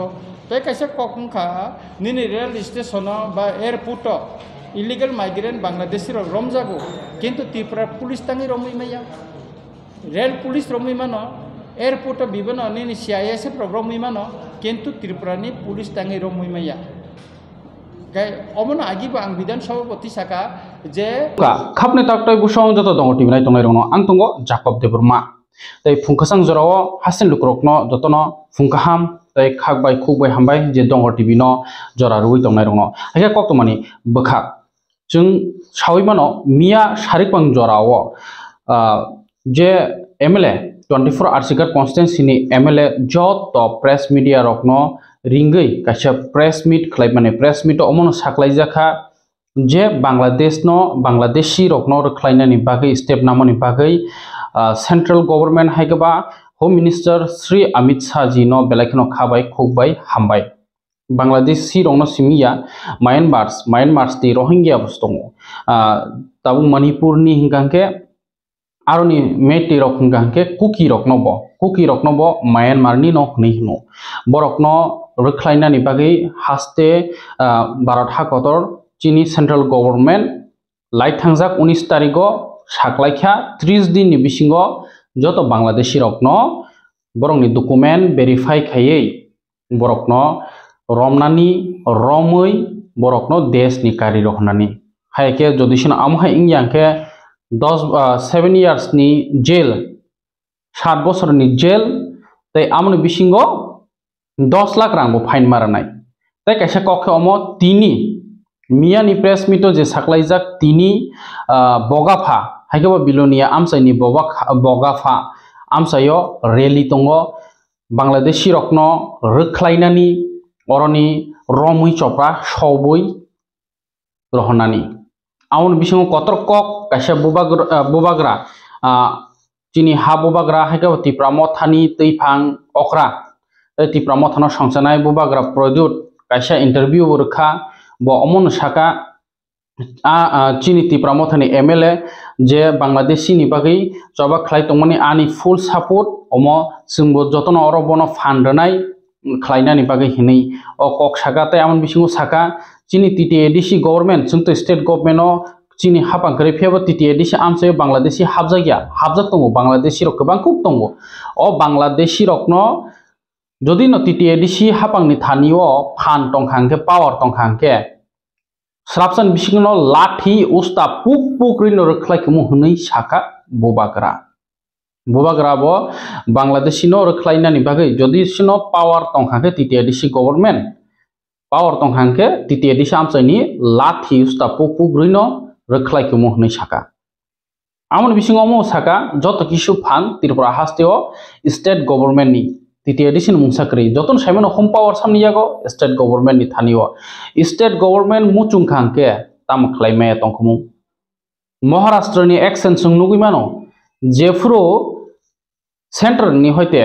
ko te kaisa kokungkha nini rail station ba airport illegal migrant Bangladeshi rok romjago kintu Tripura police tangi romui maya rail police romui mano airport bibano nini CISF romui mano kintu Tripura ni police tangi romui maya gai omono agiba ang bidan sabapati saka je khapne taktoi busong joto dong tv nai tongnai rongno ang tongo Jacob Deburma tei phungkhasang jorao hasin lukrokno jotono phungkhaham tei khakbai khukbai hambai je dong tv no jora rui tongnai rongno haike koktomani bokha जों सावैमानो मिया सारिकबां जराओ जे MLA 24 आरसिकार constituency MLA जत press media रकनो रिंगै कासे प्रेस मीट खलायमाने प्रेस मीट अमनो साख्लायजाखा जे बांग्लादेशी रकनो रख्लायनानि बागै स्टेप नामनि बागै सेंट्रल गवर्नमेंट हायगबा होम मिनिस्टर श्री अमित शाह जी नो बेलाखनो खाबाय खुबाय हामबाय Bangladeshi rongno simia Myanmar di Rohingya bustongo tabu Manipur ni hingangke aroni Meitei rok hingangke Kuki rokno bo Myanmar ni nok nihno borokno rukhlainani bagai haste Bharat hakotor chini central government lai thangjak 19 tarigo saklaikha 30 din ni bisingo joto Bangladeshi rokno borokni document verify khayei borokno Romnani Romoi borokno desh ni kari rohnani haike jodisina amha ingyangke 7 years ni jail 7 bosor ni jail tei amoni bisingo 10 lakh rang bo fine maranai tei kaisa kokhe omo tini miya ni press meet je saklaijak tini bogafa haike bo bilonia amsaini bogafa amsayo rally tongo Bangladeshi rokno rukhlainani oroni romui chopra soboi rohonani aun bisingo kotor kok kaisa bubagra chini ha bubagra haika tipramo thani teifang okra tipramo thano songsanai bubagra product kaisa interview burkha bo omon saka chini tipramo thani MLA je Bangladeshi ni bagai choba khlai tongmani ani full support omo singbo jotono orobono fundanai Klainani bagai hini o kok saka tai amon bisingo saka chini TTADC government jungto state government o chini hapang kare phebo TTADC amsayo Bangladeshi habjak tongo Bangladeshi rok gobang kuk tongo o Bangladeshi rokno jodi no TTADC hapang ni thanio phan tongkhangke power tongkhangke srapsan bisingo lathi usta puk rino rokhlai kemu hunai saka bobagra bo Bangladeshi no rokhlainani bagai jodi sino power tongkhangke TTADC government power tongkhangke TTADC amsaini lathi usta puk rino rokhlai kemu hunai saka amon bisingo mo saka joto kisu phan Tripura hasteo state government ni TTADC ni mungsakri joton saimano home power samni yago state government ni thanio state government muchung khangke tam khlaime tongkhumu Maharashtra ni action sungnugui mano jefro center ni hoite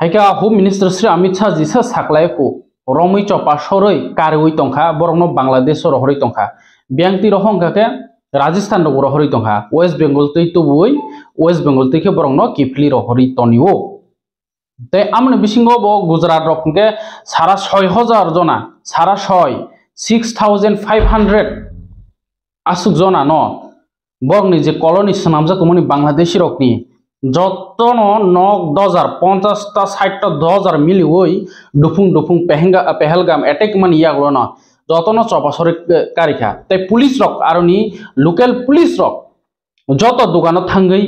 haika home minister Sri Amit Shah ji sa saklaiko romui chopa soroi karui tongkha borokno Bangladesh ro hori tongkha byangti rohongka ke Rajasthan ro hori tongkha West Bengal tei tubui West Bengal tei ke borokno kifli ro hori tonio te amne bisingo bo Gujarat ro ke sara 6000 jona sara 6500 asuk jona no borokni je colony sanamjak moni Bangladeshi rokni jotono nok 2050 ta 60 ta 2000 mili oi dufung pehelgam attack man yaglono jotono chopasori karikha te police rok aroni local police rok joto dogano thangai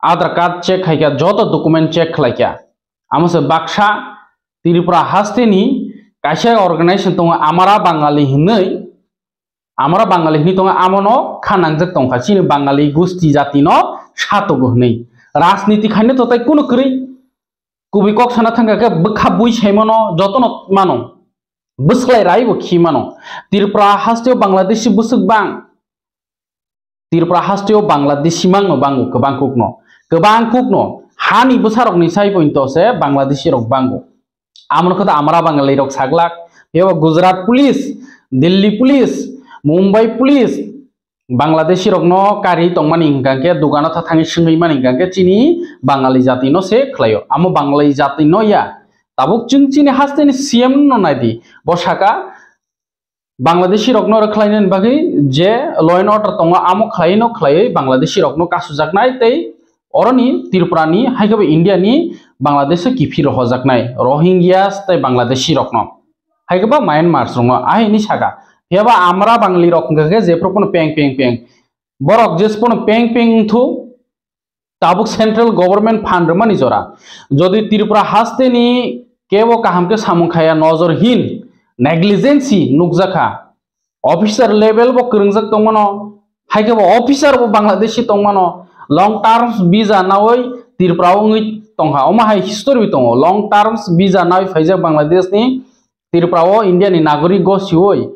Aadhaar card check haikya joto document check khlaikya amase Baksha Tripura hasteni kaisa organization tonga amara bangali hinai tonga amono khanangjak tongkha chini bangali gusti jati no satogo hnei राजनीति खाने तो तई कुनो करी कुबी कक साना थांगा के बखा बुई छैमनो जतनो मानो बसलाय ribo खि मानो Tripura हास्टेव Bangladeshi busuk bang Tripura हास्टेव Bangladeshi mango bango kebang kukno hani busarok ni sai pointo se Bangladeshi rok bango amon kota amara bangali rok saglak ebo Gujarat police Delhi police Mumbai police Bangladeshi rokno kari tongmani hingkangke dugano thangi singui mani hingkangke chini Bangali jati no se khlayo amo Bangali jati no ya tabuk chini haste ni CM no naidi boshaka Bangladeshi rokno rakhlainen bagi je law and order tonga amo khlaino khlai Bangladeshi rokno kasujaknai tei oroni Tripura ni haikaba India ni Bangladesh kiphir hojaknai Rohingyas tei Bangladeshi rokno haikaba Myanmar rokno ahini saka heba amra bangli rokno ke je propon peng borok jespon peng thu tabuk central government fund mani jora jodi Tripura haste ni kebo kahamke samungkhaya nojorhin negligence nukjaka officer level bo krungjak tongmano haike bo officer bo Bangladeshi tongmano long term visa nawai Tripura ongui tongha oma hai history tongo long term visa nawai faijak Bangladesh ni Tripura o India ni nagorik go sioi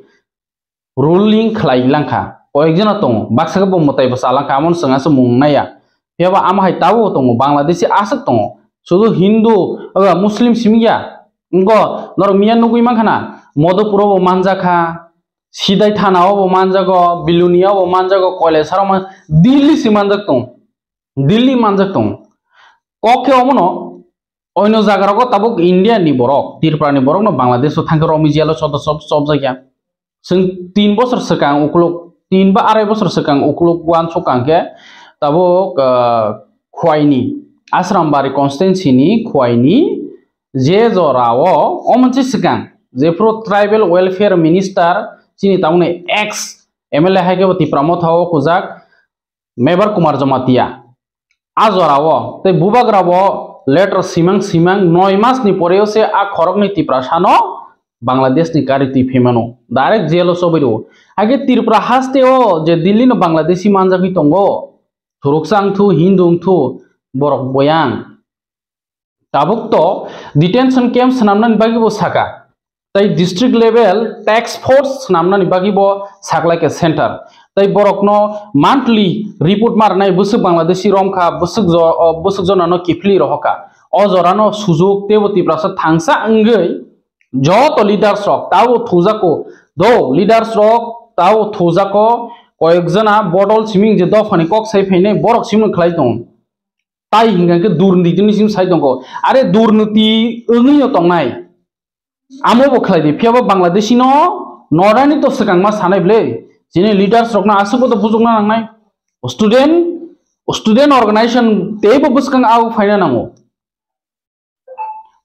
ruling khlai langkha koekjona tongo baksaka bo motai bo salangkha amon sanga se mungnaya heba ama hai tawo tongo Bangladeshi asak tongo sudu Hindu aga Muslim simya ngo nor miyan nugui mankhana Modopuro bo manjaka Sidai Thanao bo manjago Bilunia bo manjago Koilesar man Delhi si manjak tong Delhi manjak tong koke omono oino jagarago tabuk India ni borok Tripura ni borok no Bangladesh o thangke romi jelo sob jagya sing 3 bosor sekang ukluk 3 ba 2 bosor sekang ukluk wan sokangke tabuk Khwaini Asrambari constituency ni Khwaini je jorao omonchi sekang Jepro tribal welfare minister chini tamune ex MLA haike boti pramothawo kujak Mebar Kumar Jamatia ajorao te bubagrabo letter simang 9 mas ni poreo se a khorok ni tiprasano Bangladesh ni kariti femano direct jelo sobiro age Tripura haste o je Delhi no Bangladeshi manjaki tongo thuruksang thu hindung thu borok boyang tabuk to detention camp sanamnan bagi bo saka tai district level tax force namnani bagi bo saklai ke center tai borok no monthly report marnai busuk Bangladeshi romkha busuk jona no kifli rohoka o jorano sujog teboti prasa thangsa angei joto leaders rok tao thujako do leaders rok tao thujako koyekjona bodol siming je dofani kok sai phaine borok simung khlai tong tai hinga ke durniti ni sim sai tongko are durniti ongio tongnai amo bo khlai di phiaba Bangladeshi no norani to sekangma sanai ble jini leaders rokna asubo to bujukna nangnai student organization tebo buskang au faina nango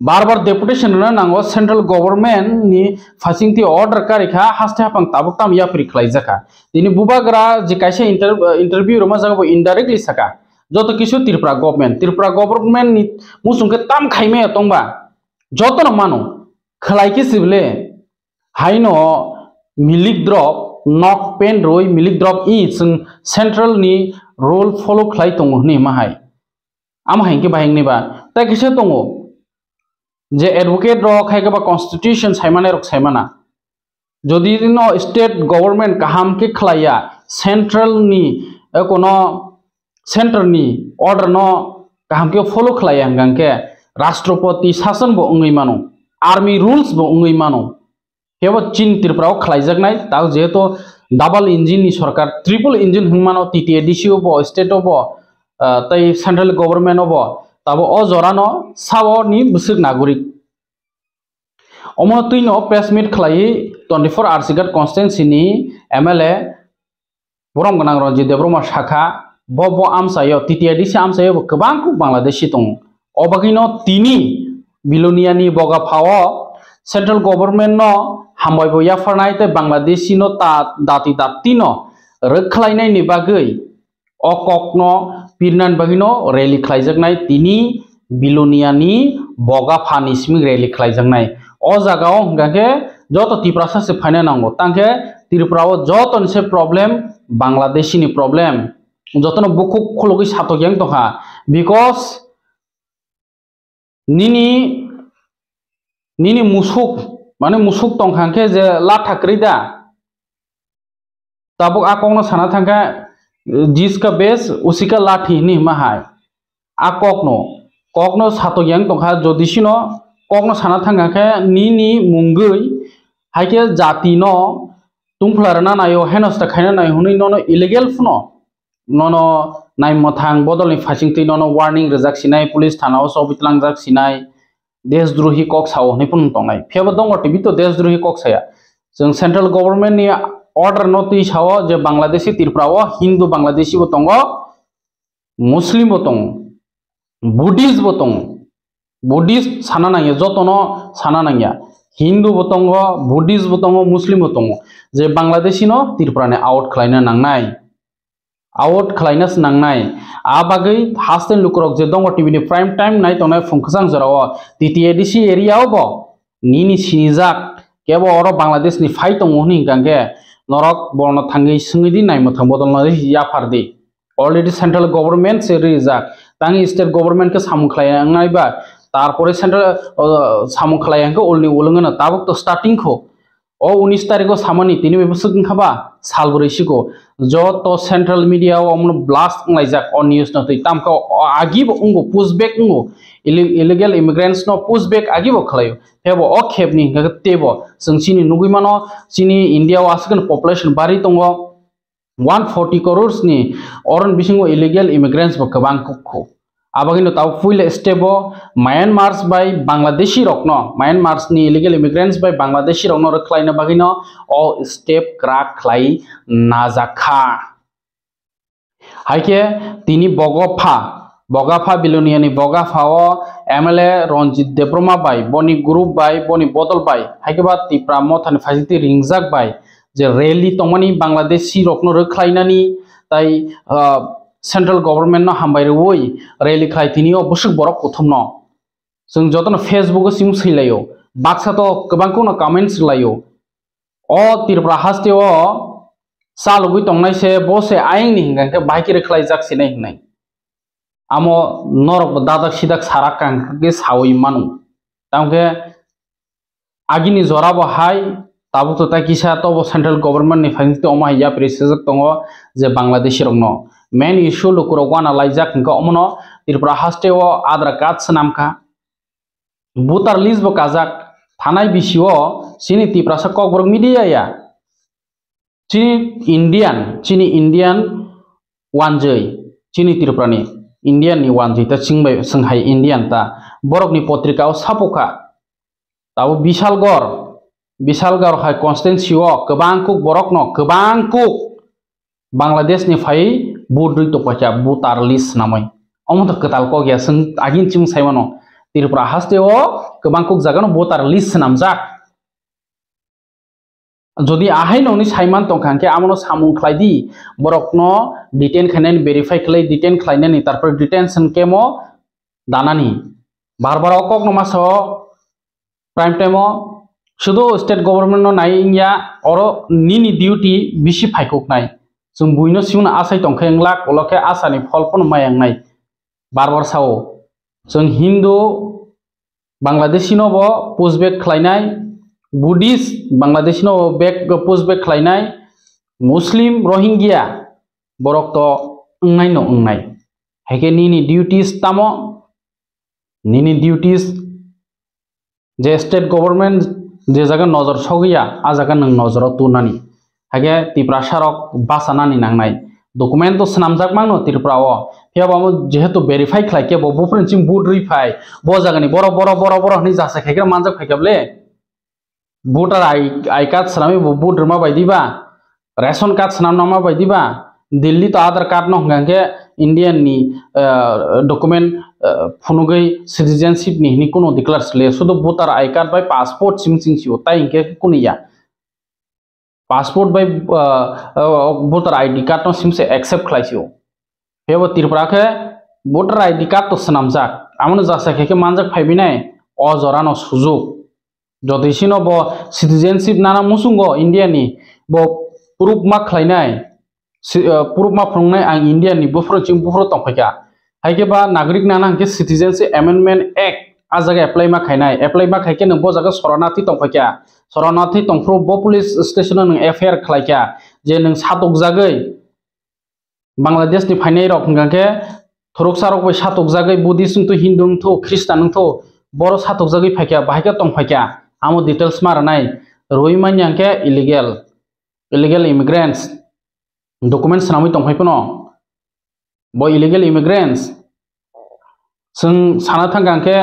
bar deputation na nango central government ni fasingti order karikha haste hapang tabuk tam ya pri khlai jaka tini bubagra je kaisa interview roma jago indirectly saka joto kisu Tripura government ni musungke tam khaime tongba joto no mano khlai ki sible haino milik drop nok pen roi milik drop i sing central ni role follow khlai tongo ni mahai am hainke bahing ni ba ta kisa tongo je advocate rok haike ba constitution saimane rok saimana jodi no state government kaham ke khlaiya central ni kono center ni order no kaham ke follow khlaiya hangke rashtrapati shasan bo ongui mano army rules bo ongui mano hebo chin Tripura khlaijaknai ta jeto double engine ni sarkar triple engine hungmano TTADC bo state bo tai central government bo tabo o jorano sawo ni busuk nagorik omo tuino press meet khlai 24 Arsigat constituency ni MLA Borom Ganang Ranjit Debroma Shakha bo amsayo TTADC amsayo kebang Bangladeshi tong obagino tini Bilonia ni boga phawo central government no hambai bo yafarnai te Bangladeshi no ta dati no rekhlainai ni bagai okok no pirnan bagino rally khlaijaknai tini Bilonia ni boga phani simi rally khlaijaknai o jagao hingake joto Tripura se phaina nango tangke Tripura o joto se problem Bangladeshi ni problem joto no bukuk khologi satok yang toha because nini musuk mane musuk tongkhangke je lathakrida tabuk akongno sana thangka jiska base usika lathi ni mahai kokno satok yang tongkha jodisino kokno sana thangka nini mungui haike jati no tungflarna nayo henos ta khaina nai huni no illegal funo nono nai mothang bodol ni fasing ti nono warning rejak sinai police thana o sobitlang jak sinai देशद्रोही कक साव निपुन तंगनाय फेबो दंग TV तो देशद्रोही कक साया जों central government नि order नोटि Sao जे बांग्लादेशी त्रिपुराओ हिंदू बांग्लादेशी बो तंग मुस्लिम बो तंग बुद्धिस्ट बो तंग बुद्धिस्ट साना नांगे जतनो साना नांगिया हिंदू बो तंग बुद्धिस्ट बो तंग मुस्लिम बो तंग जे बांग्लादेशी नो त्रिपुरा ने आउट खलायनो नांनाय आउट खलायनस नांनाय आबागै हास्टेल लुक्रक जे दंग टिभि नि प्राइम टाइम नाय तंनाय फुंखसां जराव टीटीएडीसी एरिया बो नीनि सिनिजाक केबो अर बांग्लादेश नि फाइ तंग हनि गांगे नरक बर्न थांगै सुंगैदि नायमथां बदलनाय याफारदि अलरेडी सेंट्रल गवर्नमेंट से रिजाक तांनि स्टेट गवर्नमेंट के सामु खलायनाय बा तारपरे सेंट्रल सामु खलायंखौ अलनि उलंगना ताबक तो स्टार्टिंग को ओ 19 तारिखो सामनि तिनि बेबसक खाबा सालबरैसिको जो तो सेंट्रल मीडिया अमन ब्लास्ट लाइजाक अन न्यूज नथै तामखौ आगिब उंगो पुशबैक उंगो इलीगल इमिग्रेंट्स नो पुशबैक आगिब खलायो फेबो अ खेबनि तेबो जों सिनि नुगैमानो सिनि इंडिया आसगन पपुलेशन बारि दङ 140 करोड़ नि अरन बिसिंगो इलीगल इमिग्रेंट्स बकबां को आबागिनो ताव फुइल स्टेबो म्यांमार बाय बांग्लादेशी रकनो म्यांमार नि इलीगल इमिग्रेंट्स बाय बांग्लादेशी रकनो रखलायनो बागिनो अ स्टेप क्राक खलाय नाजाखा हाइके तिनी बगाफा बिलोनियानि बगाफाओ एमएलए रंजित देब्रमा बाय बनी ग्रुप बाय बनी बदल बाय हाइके बा तिप्रा मथान फाजिति रिंगजाक बाय जे रैली तमनि बांग्लादेशी रकनो रखलायनानि ताई सेंट्रल गवर्नमेंट न हामबायरवै रैली खायथिनियो बुसुक बरक उथुमनो जों जतन फेसबुक सिम सैलायो बाक्सा तो गोबांखौ न कमेंट्स लायो अ त्रिपुरा हास्टेओ सालुगै तंनायसे बसे आइंनि हिंगांके बाइक रखलाय जाकसिनाय हिंनाय आमो नरक दादाक सिदाक साराकां के सावै मानु तांके आगिनि जराबो हाय ताबु तो ताकिसा तो सेंट्रल गवर्नमेंट नि फाइनते अमा या प्रेसिडेंट दङ जे बांग्लादेशी रंनो मेन इश्यू लुकुरवाना लाइजाक का अमनो त्रिपुरा हास्टेओ आधार कार्ड सनामका भोटार लिस्ट बो काजाक थानाय बिसिओ सिनि त्रिपुरा सा ककबर मीडिया या चिनी इंडियन वानजै चिनी त्रिपुरानि इंडियन नि वानजै ता सिंबाय संहाय इंडियन ता बरकनि पत्रिकाओ सापोका ताबो विशालगढ़ हाय कन्स्टिट्युएन्सीओ गोबांखौ बरकनो गोबांखौ बांग्लादेश नि फाय बुद्रुइ तो पचा भोटार लिस्ट नामै अमथ कताल को गया सं आगिन चिम साइमानो त्रिपुरा हास्टेओ गोबांखौ जागानो भोटार लिस्ट नामजाक जदि आहै ननि साइमान तंखांके आमनो सामुं खलायदि बरकनो डिटेन खायनायनि वेरीफाई खलाय डिटेन खलायनायनि तारपर डिटेंशन केमो दानानि बार अकक नमासो प्राइम टाइमो शुद्ध स्टेट गवर्नमेंट नो नाइया और निनि ड्यूटी बिसि फायखोकनाय जों बुइनो सिउना आसाय तंखायंला अलके आसानि फलपन मायांनाय बार सावो जों हिंदू बांग्लादेशी नबो पुशबैक खलायनाय बुद्धिस्ट बांग्लादेशी नो बैक पुशबैक खलायनाय मुस्लिम रोहिंग्या बरक तो उंनाय नो उंनाय हेके निनि ड्यूटीज तामो निनि ड्यूटीज जे स्टेट गवर्नमेंट जे जागा नजर सगैया आ जागा नों नजराव तुनानि हागे त्रिपुरा सारक बासानानि नांनाय डकुमेंट तो सनामजाक मांनो त्रिपुराओ फेबामो जेहेतु वेरीफाई खलायके बफोरनसिम बुद्रुइफाय ब जागानि बर हनि जासा खायग्रा मानजाक फायखाबले भोटार आई कार्ड सनामी बुद्रमा बायदिबा रेशन कार्ड सनामनामा बायदिबा दिल्ली तो आधार कार्ड न हंगांके इंडियन नि डकुमेंट फुनुगै सिटीजनशिप नि कोनो डिक्लेयर्स ले सुदो voter I card bye passport सिमसिंसिओ ताइ इनके कुनिया passport bye voter ID card न सिमसे एक्सेप्ट खलायसिओ फेबो त्रिपुरा के भोटार आईडी कार्ड तो सनामजाक आमनो जासाखे के मानजाक फायबिनाय अ जरानो सुजुग जदिसिनो बो सिटीजनशिप नाना मुसुंगो इंडिया नि बो प्रूफ मा खलायनाय प्रूफ मा फंनाय आं इंडिया नि बफोरसिम बफोर तंफायका हायकेबा नागरिक नाना के सिटीजनशिप अमेंडमेंट एक्ट आ जागा एप्लाई मा खायके नों बो जागा शरणार्थी तंफायका शरणार्थी तंफ्रो बो पुलिस स्टेशन नों एफआईआर खलायका जे नों सातक जागै बांग्लादेश नि फायनाय रक हंगाके थरक सारक बाय सातक जागै बुद्धिस्ट तो हिंदू तो ख्रिस्टान तो बर सातक जागै फायका बाहायका तंफायका आमो डिटेल्स मारनाय रोइमान्याके इलीगल इमिग्रेंट्स डकुमेंट्स नामै तंफायपनो बो इलीगल इमिग्रेंट्स जों साना थांगांके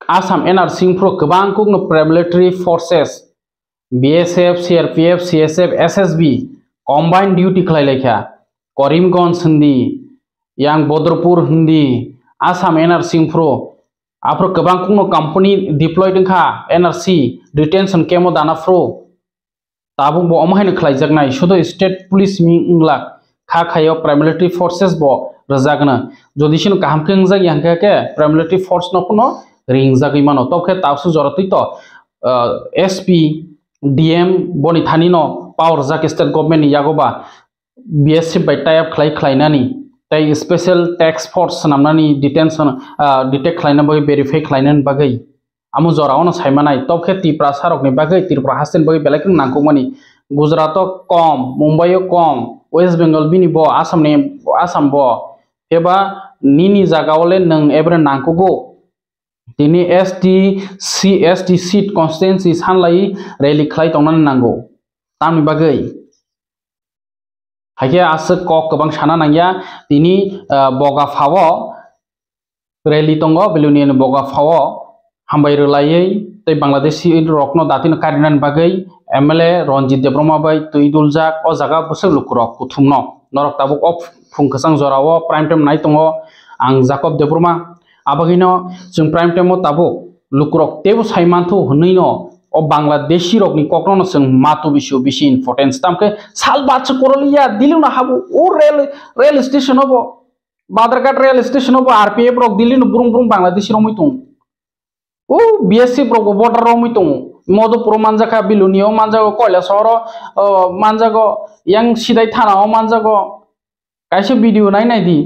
Assam NRC pro गोबां कुकनो paramilitary forces BSF CRPF CSF SSB combined duty खालायलायखा Karimganj hindi yang Bodrapur hindi Assam NRC pro apro गोबां कुकनो company deploy दंखा NRC detention camp दाना pro Tabuk बो अमहायनो खालायजागनाय शुद्ध state police mi इंग्ला खा खायो paramilitary forces बो रजागना जदिसिनो कामके इंजा यांके के paramilitary force न पुनो रिंजागै मानो तबखे तावसु जरतै तो SP DM बनि थानि न पावर जाके स्टेट गवर्नमेंट नि यागोबा BSF बाय टाइप खालायनानि ताइ स्पेशल टैक्स फोर्स नामनानि डिटेंशन डिटेक्ट खालायना बगै वेरीफाई खालायनानि बगै आमु जरावनो सायमानाय तबखे त्रिपुरा सारकनि बगै त्रिपुरा हास्टेन बगै बेलायखौ नांगौमानि गुजरात कम मुंबई कम वेस्ट बेंगल बिनि बो आसाम बो एबा निनि जागावले नों एब्रे नांगौगो दिनै ST सीट कन्स्टिट्युएन्सि सानलाय रैली खालाय तंनानै नांगौ तामनि बागै हायके आसो कक गोबां साना नांगिया दिनै बगाफाव रैली तंग बेलुनियन बगाफाव हामबाय रोलायै तै बांलादेशी रकनो दातिनो कारिनान बागै MLA रनजित देब्रमा बाय तुइदुलजाक अ जागा बोसोर लुकुरक कुथुमनो नरक ताबुक अफ फुंखसां जराव प्राइम टाइम नाय तंग आं जाकब देब्रमा आबागिनो जों प्राइम टाइम ताबुक लुकुरक तेबु साइमानथौ हनैनो अ बांलादेशी रकनि ककनो जों मातु बिसु बिसि इम्पोर्टेंस तामके साल बाच करलिया दिलिनो हाबु ओ रेल स्टेशन अब बादरघाट रेल स्टेशन अब RPF रक दिलिनो बुरुं बुरुं बांलादेशी रमै तं ओ BSF रक बॉर्डर रमै तं मधुपुर मानजाखा बिलुनियाव मानजागो कैलासहर मानजागो yang sidai थानाव मानजागो कायसे भिडियो नायनायदि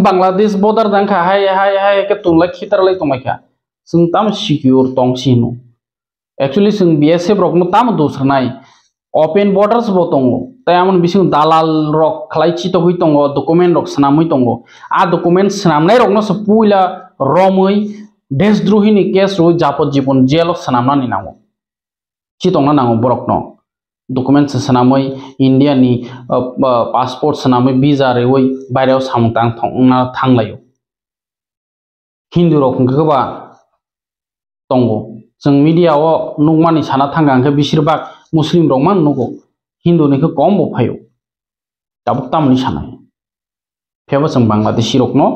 बांलादेश बॉर्डर दांखा हाय के तुंलाय खितारलाय तंमायखा जों ताम सिक्योर तंसिनो एक्चुअली जों BSF रकनो ताम दोसरनाय ओपन बॉर्डर्स बो तंगो तायामन बिसिं दालाल रक खलायचि तबै तंगो डॉक्यूमेंट रक सनामै तंगो आ डॉक्यूमेंट सनामनाय रकनो सपुइला रमै देशद्रोहिनि केस रो जापद जीवन जेल सनामनानि नांगौ चितंना नांगौ बरकनो डॉक्यूमेंट सनामै इंडिया नि पासपोर्ट सनामै वीजा रेवै बायराव सामतां थांलायो हिंदू रकनखोबा तंगो जों मीडियाव नुमानि साना थांगांखे बिसोरबा मुस्लिम रकमान नुगो हिंदू निखो कम बफायो दाबुक तामनि सानाय फेबो जों बांलादेशी रकनो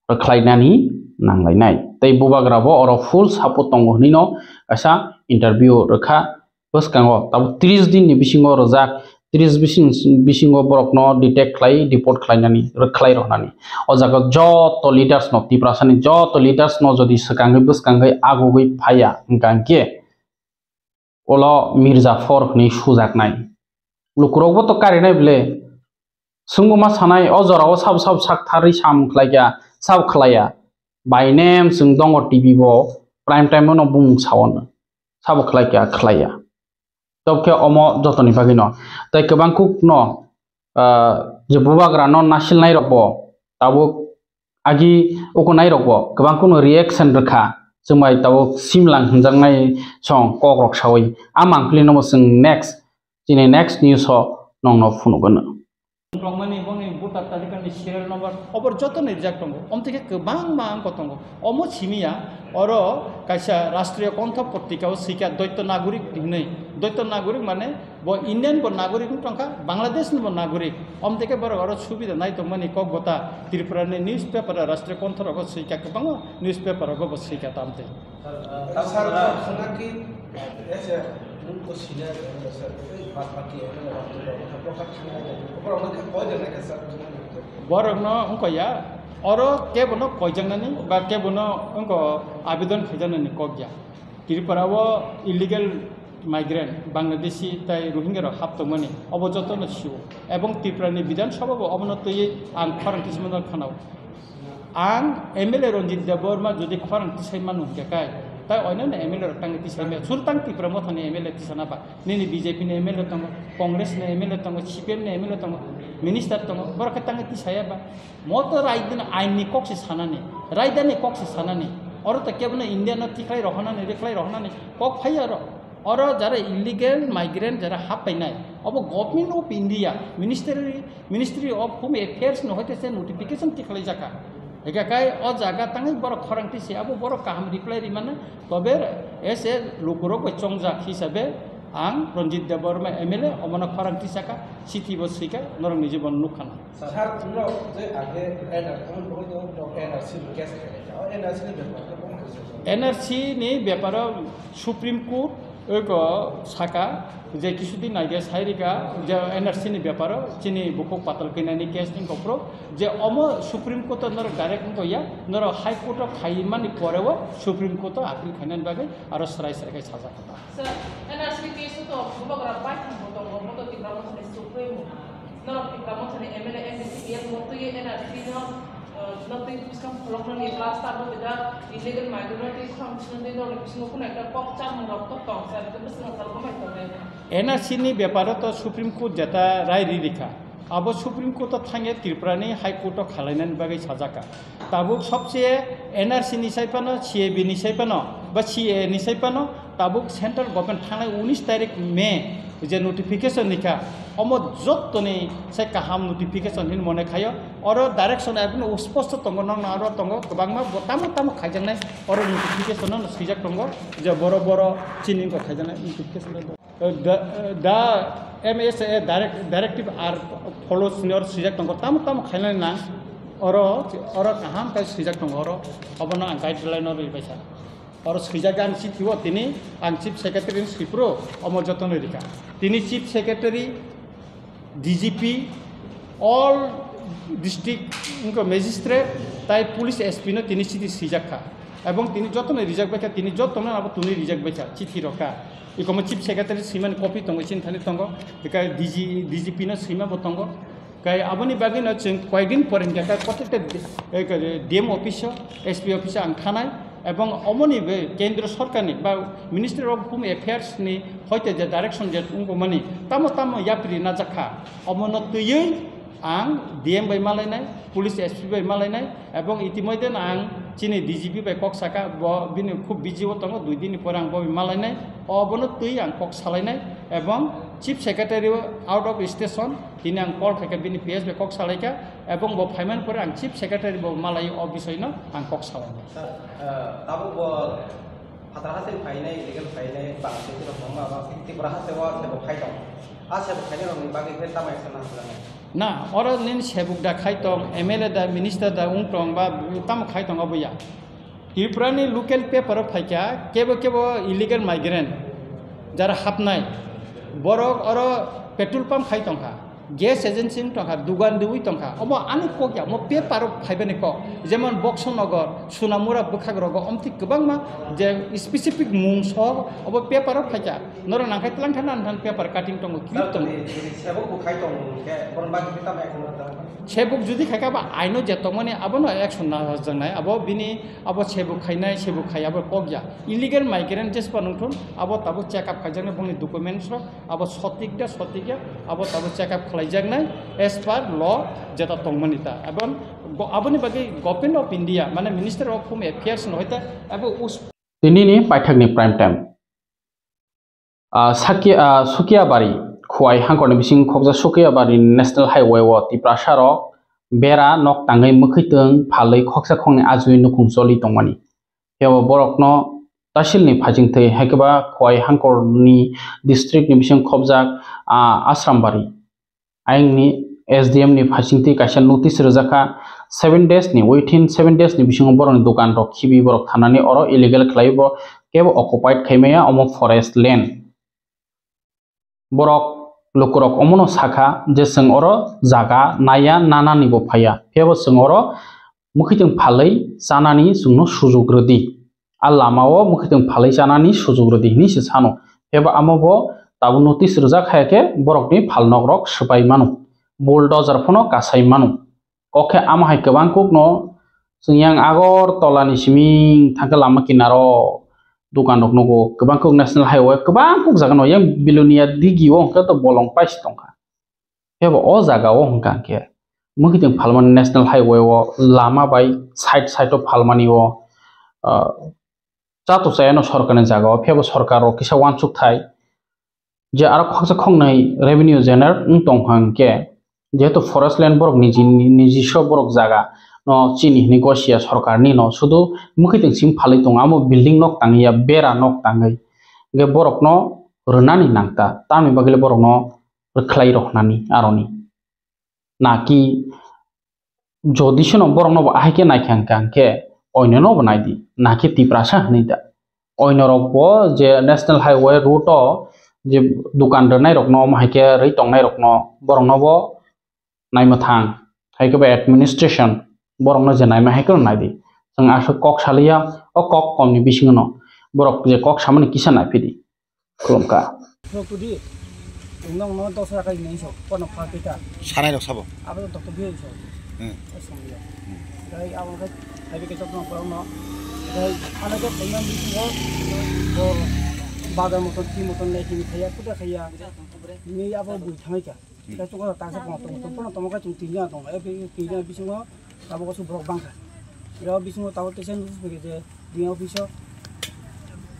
रख्लायनानि नांलायनाय तै बुबाग्राबो अर फुल सपोर्ट तंगो हनिनो ऐसा इंटरव्यू रखा बस कांगो तब 30 दिन नि बिसिंगो रजाक 30 बिसिंगो बरकनो डिटेक्ट खालाय रिपोर्ट खालायनानि रख्लाय रहनानि अ जागा जत लीडर्स न तिप्रासानि जत लीडर्स न जदि सकांगै बसकांगै आगोगै फाया गांके ओला मिर्जाफर नि सुजाकनाय लुकुरगबो तो कारिनाय बले सुंगो मा सानाय अ जराव साब साकथारै साम खलाया साब खलाया बाय नेम जों दंग टीवी बो प्राइम टाइम न बुं सावन साब खलाया तबके अम जतनि बागै न तै गोबां कुक न जे बुबाग्रा न नासिल नाय रब ताबो आगि ओको नाय रब गोबां कुनो रिएक्शन रखा जोंमाय ताबो सिमलां हंजांनाय सं ककरक सावै आ मांखलि न जों नेक्स्ट न्यूज नंनो फुनुगोन Promani boni buta talikani serial number obor joto ni jak tongo omteke kebang mang kotongo omo chimia oro kaisa rastriyo kontha portikao sika doito nagorik dinai doito nagorik mane bo Indian bo nagorik tongka Bangladesh ni bo nagorik omteke bor oro subida nai tongmani kok bota Tripura ni newspaper rastriyo kontha rogo sika kebang newspaper rogo bo sika tamte asar khana ki ऐसे उनको सीधा sir बात बाकी है ना तो प्रकार ऊपर हमने कोई देना के सर बरगनो उनको या और के बनो कोइजंगनानि बा के बनो उनको आवेदन खैजानानि कगया त्रिपुरा वो इलीगल माइग्रेंट बांग्लादेशी ताई रोहिंग्या हाबतमनि अबजतन सिउ एवं त्रिपुरानि विधानसभा अबनतयै आं फारांथि सिमन खानाव आं MLA रनजित देबरमा जुदि फारांथि सैमान हुकेकाय ताई अयनन MLA रक्तांग तिसैमे सुरतां त्रिपुरा मथनि MLA तिसनाबा निनि BJP नि MLA तंग कांग्रेस नि MLA तंग CPM नि MLA तंग मिनिस्टर तंग बरका तंग तिसायाबा मत राइदिन आइननि कक्से सानानि राइदानि कक्से सानानि और त केबन इंडिया न तिखाय रहनानि रेखलाय रहनानि कक फाय और जरा इलीगल माइग्रेंट जरा हाब पाइनाय अब government of India ministry of home affairs न होते से नोटिफिकेशन तिखलाय जाका একাকাই ও জায়গা তাঙ্গি বড় খরাংটি সে আবো বড় কাহাম রিপ্লাই রিমানে তবে এসে লুকুরক চংজাক হিসাবে आं रंजित देबबर्मा एमएलए अमना खरांथि साका सिथि बसिका नरंनि जीवन नुखाना सर उनाव जे आगे एनआरसी केस एनआरसी एनआरसी नि व्यापार सुप्रीम कोर्ट एको साका जे किछुदिन आगे साइरिका जे एनआरसी नि व्यापार चिनि बुको पातल किनानि केस नि कप्रो जे अम सुप्रीम कोर्ट नर डाइरेक्ट गया नर हाई कोर्ट खाइमानि परेव सुप्रीम कोर्ट आपिल खाइनानि बागै आरो सराय सराय साजा खता सर एनआरसी केस तो बगरा पाइ थांबो दङ मतो तिब्रामो थाने सुप्रीम नर तिब्रामो थाने एमएलए एमएलसी एल मतो ये एनआरसी न नतै बिसका फलकनि क्लास ताबो बेदा इलीगल माइग्रेटरि फंक्शन दे नर बिसनो कुन एकटा पक्चा मंगक तो तङ सर तो बिसनो तलको माइतने एनआरसी नि व्यापार तो सुप्रीम कोर्ट जता राय रिलिखा अब सुप्रीम कोर्ट थांगे त्रिपुरानि हाई कोर्ट खालायनानि बागै साजाका ताबुक सबसे एनआरसी नि साइपानो सीएबी नि साइपानो बा सीए नि साइपानो ताबुक सेंट्रल गवर्नमेंट थांनाय 19 तारिख मे जे नोटिफिकेशन निका अमो जत्तनि से काहाम नोटिफिकेशन हिन मने खायो और डायरेक्शन आबनो स्पष्ट तंग नंग आरो तंग गोबांमा बतामो तामो खायजनाय और नोटिफिकेशन न सिजाक तंग जे बरो बरो चिनिं को खायजनाय नोटिफिकेशन दा एमएसए डायरेक्टिव आर फॉलो सिनियर सिजाक तंग तामो तामो खायनाय ना और काहाम का सिजाक तंग और अबना गाइडलाइन रि पैसा और सैजागान चिथिव तिनी आं चीफ सेक्रेटारि सिप्रो अमर जतन रिका तिनी chief secretary DGP all district इनको मैजिस्ट्रेट ताई पुलिस एसपी न तिनी चिठी सिजाखा एवं तिनी जतन रिजाक बेखा तिनी जतन अब तुनी रिजाक बेखा चिठी रखा इकोम चीफ सेक्रेटारि सीमान कपि तंग चिन्थानि तंग बेका डीजीपी न सीमा बतंग कई आबनी बागै न जों कयदिन परेन का प्रत्येकटा डीएम ऑफिस एसपी ऑफिस आं थानाय एवं अमनि बे केंद्र सरकारनि बा मिनिस्ट्री ऑफ होम एफेयर्स नि हयते जे डायरेक्शन जे उनको माने तामो तामो याप्रि नाजाखा अमन तुयै आं डीएम बाय मालायनाय पुलिस एसपी बाय मालायनाय एवं इतिमध्ये आं चिनि डीजीपी बाय कक्साका बिनि खूब बिजि दङ 2 दिन पर आं बबे मालायनाय अबन तुय आं कक सालायनाय एवं chief secretary out of station तिनि आं कल खायका बिनि पीएस बाय कक सालायका एवं ब फाइमान पर आं चीफ सेक्रेटारि ब मालाय अ विषयनो आं कक सालायनाय सर ताबो ब फातराहासे फाइनाय लीगल फाइनाय बांसे तो माबा तिब्राहासे वा सेबो फाइदं आ सेबो फाइनाय रंनि बागै फे तामाय सना हलाय ना और निन सेबुक दा खाइतं एमएलए दा मिनिस्टर दा उंटं बा ताम खाइतं अबया त्रिपुरानि लोकल पेपर फाइका केबो केबो इलीगल माइग्रेंट जारा हाबनाय बरक और पेट्रोल पंप खाइतंखा गैस एजेंसी टंका दुगान दुई टंका अब आनी कया म पेपर फाइबेनि क जेमन बक्सनगर सुनामुरा बखाग्रग अमथि गोबांमा जे स्पेसिफिक मुं स अब पेपर फाइका नर नांखाय तलांथान नान पेपर काटिंग टंग क्लिप टंग सेबो खाइतं के बरबाग तामाय खनो सेबुक जुदि खायखाबा आइनो जेतमने आबनो एक्शन ना जंनाय अब बिनि अब सेबुक खायनाय सेबुक खायाबो कगया इलीगल माइग्रेंट जेसपा नंथुन अब ताबो चेकअप खायजने बंनि डकुमेंट्स अब सटिकदा सटिकया अब ताबो चेकअप खालायजागनाय एज पर ल जेता तंगमनिता एबन आबनि बागै गवर्नमेंट ऑफ इंडिया माने मिनिस्टर ऑफ होम अफेयर्स नहयता अब उस दिनैनि पाइथाकनि प्राइम टाइम सुकियाबारि खुवाई हांखरनि बिसिं खबजा सुकियाबारि नेशनल हाईवे व तिप्रासारो बेरा नक तांगै मखैतों फालै खक्सा खंनि आजुइ नुखुं जलि तंमानि हेव बरकनो तहसिलनि फाजिंथै हाइकबा खुवाई हांखरनि डिस्ट्रिक्टनि बिसिं खबजा आश्रामबारि आइंनि एसडीएम नि फाजिंथै काइसा नोटिस रोजाखा 7 days नि विथिन 7 days नि बिसिं बरनि दुकान र खिबि बरक थानानै अर इलीगल खलाइबो केब अकुपाइड खैमाया अमो फरेस्ट लैंड बरक लुकुरक अमनो साखा जे जों अर जागा नाया नानानि बो फाया फेबो जों अर मुखैथों फालै जानानि जोंनो सुजुग्रोदि आ लामाओ मुखैथों फालै जानानि सुजुग्रोदि नि से सानो फेबो आमबो ताबो नोटिस रोजा खायाके बरकनि फालनगरक सबाय मानु बुलडोजर फनो कासाय मानु ओके आमहाय गोबां कुकनो जोंयां आगर तलानि सिमिं थांखा लामा किनारो दुकान दक नगो गोबां कुक नेशनल हाईवे गोबां कुक जागोन या बिलुनिया दिगिओ हंका तो बलं पाइस दंखा हेबो अ जागाओ हंका के मुखिजों फालमान नेशनल हाईवे ओ लामा बाय साइड साइड अफ फालमानि ओ जातो जायानो सरकारनि जागाओ फेबो सरकार किसा वानसुक थाय जे आरो खक्सा खंनाय रेवेन्यू जेनेरेट दंहां के जेहेतु फरेस्ट लैंड बरक निजिस्व बरक जागा no chini ni gosia sarkar ni no sudu mukhiting sim phalai tong amo building nok tangia bera nok tangai ge borok no runani nangta tamni bagile borok no khlai rohnani aroni naki যদি শোনো বরং আহেকে নাইখাঙ্কে অন্য বানাইদি নাকি তিপ্রাসা হনিদা অন্য রকব যে national highway root যে দোকান নাই রকম হাইকে রই টংনাই রকম বরং নাইমথাং হাইকে এডমিনিস্ট্রেশন বরং যে নাইমা হাইকে নাইদি जों आस कक सालिया अ कक कमनि बिसिङनो बरक जे कक सामनि किसा नायफिदि खुलुमका Rokudi, undang no dosa kai nei so, kono pakita. Sanai rok sabo. Abo doktor biar so. Asangnya. Dari awal kan, tapi kita pernah pernah no. Dari anak kita dengan bisnis ko, badan motor, tim motor naik ini kaya, kuda kaya. Ini abo buat kami kya. Kita tu kalau tangsa pernah tamu kan cuma tiga tamu. Tiga bisnis ko, abo ko subrok bangka. Kita bisnis ko tahu tesen begitu dia officer.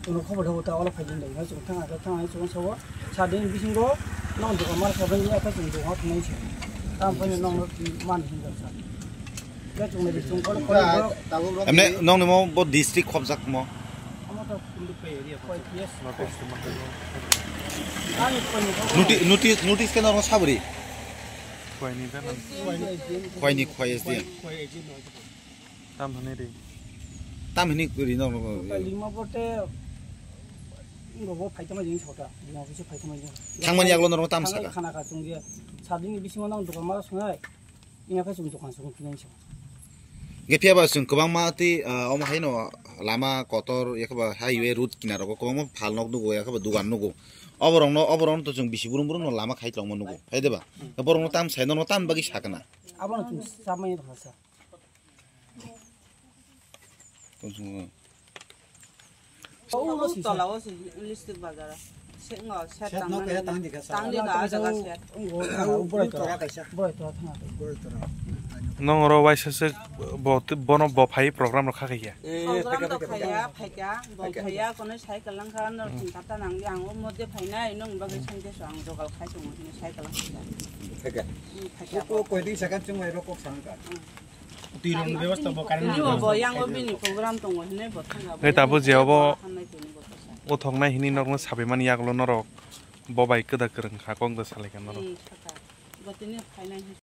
Untuk kau berdoa Allah fajin deh, macam tengah itu cuma sawa. Sadin bising go, nong juga malah sebenarnya apa cuma doa tu nih sih. Tampaknya nong mana hingga saat. Kita cuma bising kalau Emne nong ni mau buat distrik khobzak mo. amat tu untuk dia, kau yes. Notice kan orang sabri. Kau ni dia. Tam ini kuri nong. Lima bote, enggak bawa file macam ini छोटा, lima office file macam ini. Tangman yang lo nong tam saka. Karena kacung dia, sadin bising nong tukang malah sungai. Ini apa cuma tukang sungai punya sih. Gepia ba sung kebang mati om haino lama kotor ya kaba highway route kinar ko kobang phal nok dugo ya kaba dugan nugo oborong to jung bisi burung no lama khai tlong nugo hai deba borong no tam sai no tam bagi sakana Apa nak cuma sama itu rasa. Urus tolak sih listrik bazar. Sengau set tangli dah jaga set. Boleh tu tengah. Nong ro waisase bono bofai program rakha kaya. Program tu kaya, kaya kono saya kelang kan kata nanggi anggo mode kaya nong bagi santai soang jokal kaya cuma ini saya kelang. Kaya. Kau ini sekarang cuma rokok sangka. Ini mau yang ini program tu ini buat tengah. Hei tabu jawabo uthong na hini nok sabe man yak lo norok bobai kada kereng khakong da salekan norok. Buat ini kaya